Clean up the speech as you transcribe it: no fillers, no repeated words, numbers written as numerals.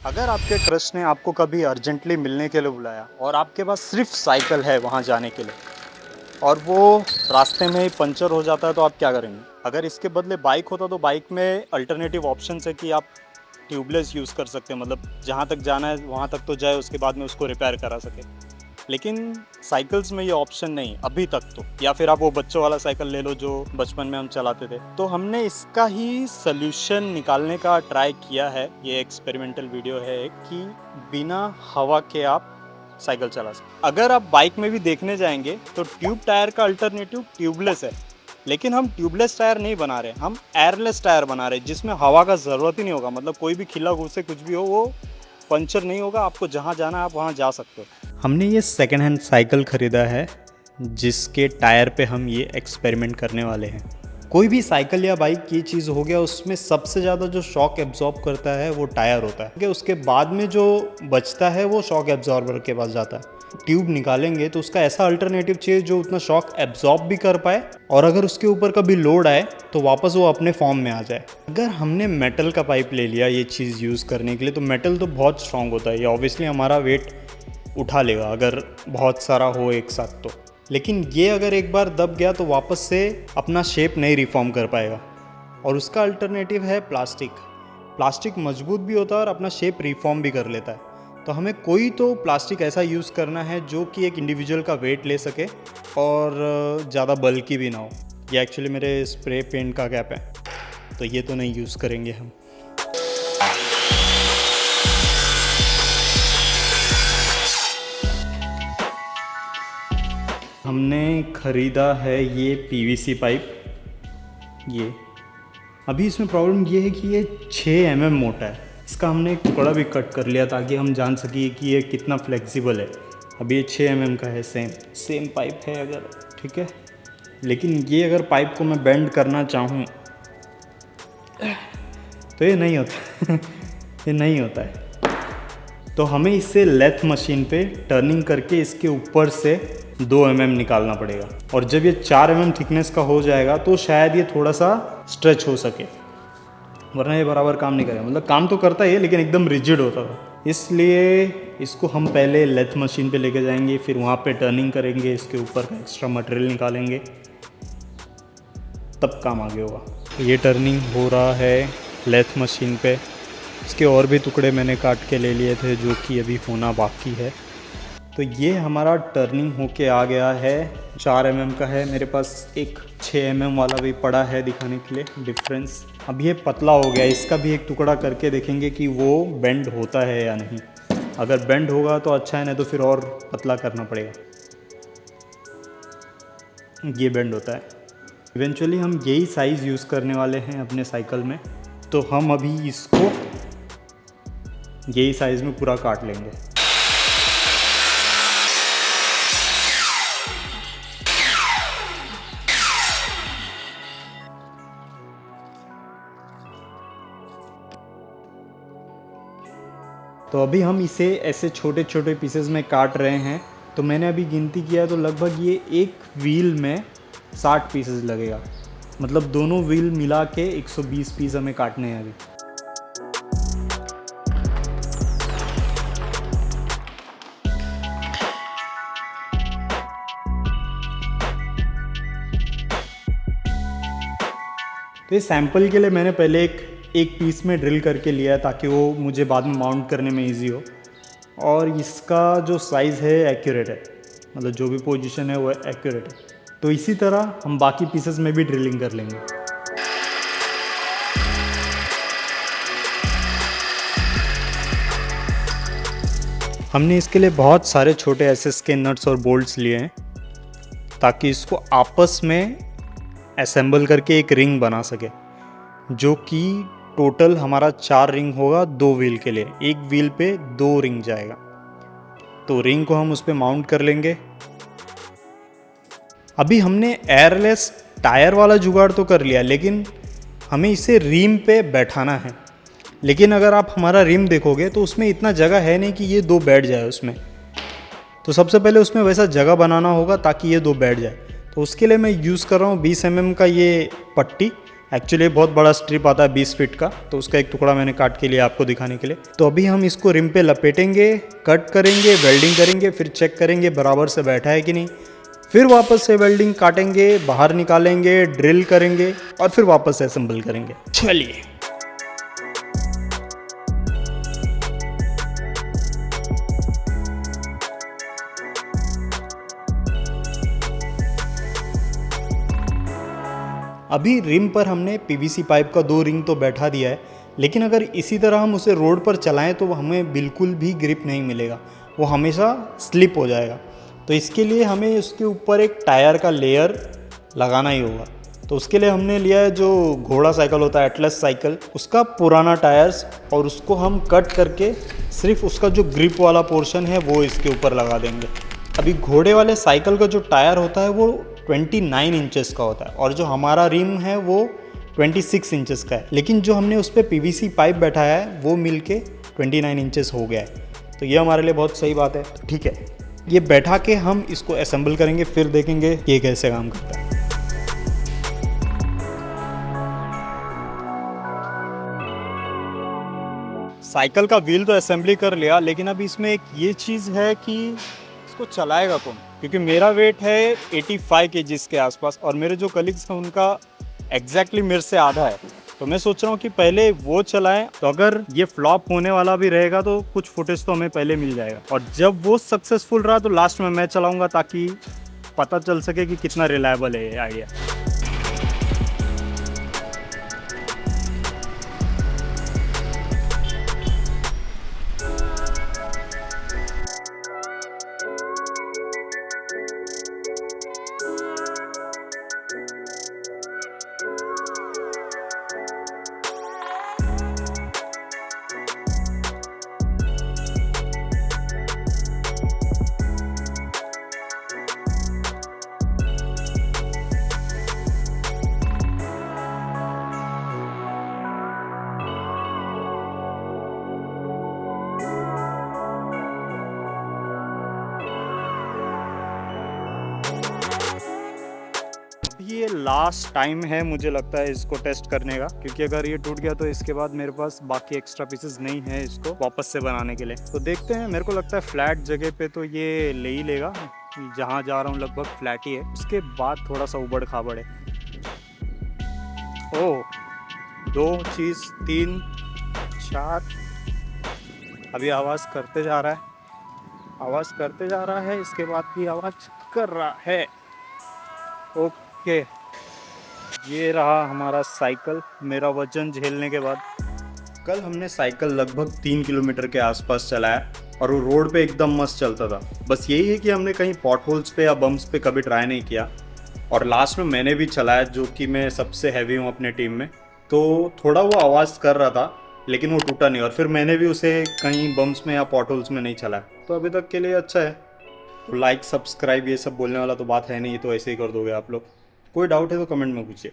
अगर आपके क्रश ने आपको कभी अर्जेंटली मिलने के लिए बुलाया और आपके पास सिर्फ साइकिल है वहाँ जाने के लिए और वो रास्ते में ही पंचर हो जाता है तो आप क्या करेंगे? अगर इसके बदले बाइक होता तो बाइक में अल्टरनेटिव ऑप्शन है कि आप ट्यूबलेस यूज़ कर सकते हैं, मतलब जहाँ तक जाना है वहाँ तक तो जाए, उसके बाद में उसको रिपेयर करा सके। लेकिन साइकिल्स में ये ऑप्शन नहीं अभी तक तो, या फिर आप वो बच्चों वाला साइकिल ले लो जो बचपन में हम चलाते थे। तो हमने इसका ही सल्यूशन निकालने का ट्राई किया है। ये एक्सपेरिमेंटल वीडियो है एक कि बिना हवा के आप साइकिल चला सकते। अगर आप बाइक में भी देखने जाएंगे तो ट्यूब टायर का अल्टरनेटिव ट्यूबलेस है, लेकिन हम ट्यूबलेस टायर नहीं बना रहे, हम एयरलेस टायर बना रहे जिसमें हवा का ज़रूरत ही नहीं होगा। मतलब कोई भी खिला घुसे कुछ भी हो वो पंचर नहीं होगा, आपको जहाँ जाना है आप वहाँ जा सकते हो। हमने ये सेकेंड हैंड साइकिल ख़रीदा है जिसके टायर पे हम ये एक्सपेरिमेंट करने वाले हैं। कोई भी साइकिल या बाइक ये चीज़ हो गया, उसमें सबसे ज़्यादा जो शॉक एब्जॉर्ब करता है वो टायर होता है, उसके बाद में जो बचता है वो शॉक एब्जॉर्बर के पास जाता है। ट्यूब निकालेंगे तो उसका ऐसा अल्टरनेटिव चाहिए जो उतना शॉक एब्जॉर्ब भी कर पाए और अगर उसके ऊपर कभी लोड आए तो वापस वो अपने फॉर्म में आ जाए। अगर हमने मेटल का पाइप ले लिया ये चीज़ यूज़ करने के लिए, तो मेटल तो बहुत स्ट्रांग होता है, ये ऑब्वियसली हमारा वेट उठा लेगा अगर बहुत सारा हो एक साथ तो। लेकिन ये अगर एक बार दब गया तो वापस से अपना शेप नहीं रिफॉर्म कर पाएगा। और उसका अल्टरनेटिव है प्लास्टिक। प्लास्टिक मजबूत भी होता है और अपना शेप रिफॉर्म भी कर लेता है। तो हमें कोई तो प्लास्टिक ऐसा यूज़ करना है जो कि एक इंडिविजुअल का वेट ले सके और ज़्यादा बल्कि भी ना हो। ये एक्चुअली मेरे स्प्रे पेंट का कैप है तो ये तो नहीं यूज़ करेंगे हम। हमने ख़रीदा है ये पीवीसी पाइप। ये अभी इसमें प्रॉब्लम ये है कि ये 6 mm मोटा है। इसका हमने एक टुकड़ा भी कट कर लिया ताकि हम जान सकिए कि ये कितना फ्लेक्सिबल है। अभी ये 6 mm का है, सेम पाइप है अगर, ठीक है। लेकिन ये अगर पाइप को मैं बेंड करना चाहूँ तो ये नहीं होता ये नहीं होता है। तो हमें इसे लेथ मशीन पे टर्निंग करके इसके ऊपर से 2 mm निकालना पड़ेगा। और जब ये 4 mm थिकनेस का हो जाएगा तो शायद ये थोड़ा सा स्ट्रेच हो सके, वरना ये बराबर काम नहीं करेगा। मतलब काम तो करता ही है लेकिन एकदम रिजिड होता था। इसलिए इसको हम पहले लेथ मशीन पे लेके जाएंगे, फिर वहाँ पे टर्निंग करेंगे, इसके ऊपर का एक्स्ट्रा मटेरियल निकालेंगे, तब काम आगे होगा। ये टर्निंग हो रहा है लेथ मशीन पे। इसके और भी टुकड़े मैंने काट के ले लिए थे जो कि अभी होना बाकी है। तो ये हमारा टर्निंग होके आ गया है। 4 mm का है, मेरे पास एक 6 mm वाला भी पड़ा है दिखाने के लिए डिफरेंस। अब ये पतला हो गया, इसका भी एक टुकड़ा करके देखेंगे कि वो बेंड होता है या नहीं। अगर बेंड होगा तो अच्छा है, नहीं तो फिर और पतला करना पड़ेगा। ये बेंड होता है। इवेंचुअली हम यही साइज़ यूज़ करने वाले हैं अपने साइकिल में, तो हम अभी इसको यही साइज़ में पूरा काट लेंगे। तो अभी हम इसे ऐसे छोटे छोटे पीसेस में काट रहे हैं। तो मैंने अभी गिनती किया तो लगभग ये एक व्हील में 60 पीसेस लगेगा। मतलब दोनों व्हील मिला के 120 पीस हमें काटने हैं अभी। तो ये सैंपल के लिए मैंने पहले एक पीस में ड्रिल करके लिया है ताकि वो मुझे बाद में माउंट करने में इजी हो। और इसका जो साइज़ है एक्यूरेट है, मतलब जो भी पोजीशन है वो एक्यूरेट है। तो इसी तरह हम बाकी पीसेस में भी ड्रिलिंग कर लेंगे। हमने इसके लिए बहुत सारे छोटे एसएस के नट्स और बोल्ट्स लिए हैं ताकि इसको आपस में असेंबल करके एक रिंग बना सके, जो कि टोटल हमारा 4 रिंग होगा 2 व्हील के लिए। एक व्हील पे 2 रिंग जाएगा। तो रिंग को हम उस पर माउंट कर लेंगे। अभी हमने एयरलेस टायर वाला जुगाड़ तो कर लिया, लेकिन हमें इसे रिम पे बैठाना है। लेकिन अगर आप हमारा रिम देखोगे तो उसमें इतना जगह है नहीं कि ये 2 बैठ जाए उसमें। तो सबसे पहले उसमें वैसा जगह बनाना होगा ताकि ये 2 बैठ जाए। तो उसके लिए मैं यूज़ कर रहा हूँ 20 mm का ये पट्टी, एक्चुअली बहुत बड़ा स्ट्रिप आता है 20 फीट का, तो उसका एक टुकड़ा मैंने काट के लिया आपको दिखाने के लिए। तो अभी हम इसको रिम पे लपेटेंगे, कट करेंगे, वेल्डिंग करेंगे, फिर चेक करेंगे बराबर से बैठा है कि नहीं, फिर वापस से वेल्डिंग काटेंगे, बाहर निकालेंगे, ड्रिल करेंगे और फिर वापस से असेंबल करेंगे। चलिए। अभी रिम पर हमने पीवीसी पाइप का 2 रिंग तो बैठा दिया है, लेकिन अगर इसी तरह हम उसे रोड पर चलाएं तो हमें बिल्कुल भी ग्रिप नहीं मिलेगा, वो हमेशा स्लिप हो जाएगा। तो इसके लिए हमें उसके ऊपर एक टायर का लेयर लगाना ही होगा। तो उसके लिए हमने लिया है जो घोड़ा साइकिल होता है, एटलस साइकिल, उसका पुराना टायर्स, और उसको हम कट करके सिर्फ उसका जो ग्रिप वाला पोर्शन है वो इसके ऊपर लगा देंगे। अभी घोड़े वाले साइकिल का जो टायर होता है वो 29 इंचेस का होता है और जो हमारा रिम है वो 26 इंचेस का है, लेकिन जो हमने उस पर पीवीसी पाइप बैठाया है वो मिल के 29 इंचेस हो गया है। तो ये हमारे लिए बहुत सही बात है। ठीक है, ये बैठा के हम इसको असेंबल करेंगे, फिर देखेंगे ये कैसे काम करता है। साइकिल का व्हील तो असेंबली कर लिया, लेकिन अभी इसमें एक ये चीज़ है कि इसको चलाएगा कौन, क्योंकि मेरा वेट है 85 केजीज़ के आसपास और मेरे जो कलीग्स हैं उनका एग्जैक्टली मेरे से आधा है। तो मैं सोच रहा हूँ कि पहले वो चलाएं, तो अगर ये फ्लॉप होने वाला भी रहेगा तो कुछ फुटेज तो हमें पहले मिल जाएगा, और जब वो सक्सेसफुल रहा तो लास्ट में मैं चलाऊँगा ताकि पता चल सके कि कितना रिलायबल है ये आइडिया। ये लास्ट टाइम है मुझे लगता है इसको टेस्ट करने का, क्योंकि अगर ये टूट गया तो इसके बाद मेरे पास बाकी एक्स्ट्रा पीसेस नहीं है इसको वापस से बनाने के लिए। तो देखते हैं, मेरे को लगता है फ्लैट जगह पे तो ये ले ही लेगा, जहाँ जा रहा हूँ लगभग फ्लैट ही है, उसके बाद थोड़ा सा उबड़ खाबड़ है। ओह, 2 चीज़ 3 4, अभी आवाज़ करते जा रहा है, आवाज़ करते जा रहा है, इसके बाद भी आवाज़ कर रहा है। ओके, ये रहा हमारा साइकिल मेरा वजन झेलने के बाद। कल हमने साइकिल लगभग 3 किलोमीटर के आसपास चलाया और वो रोड पे एकदम मस्त चलता था। बस यही है कि हमने कहीं पॉट होल्स पे या बम्प्स पे कभी ट्राई नहीं किया, और लास्ट में मैंने भी चलाया जो कि मैं सबसे हैवी हूँ अपने टीम में, तो थोड़ा वो आवाज़ कर रहा था लेकिन वो टूटा नहीं, और फिर मैंने भी उसे कहीं बम्प्स में या पॉट होल्स में नहीं चलाया, तो अभी तक के लिए अच्छा है। तो लाइक सब्सक्राइब ये सब बोलने वाला तो बात है नहीं, तो ऐसे ही कर दोगे आप लोग। कोई डाउट है तो कमेंट में पूछिए।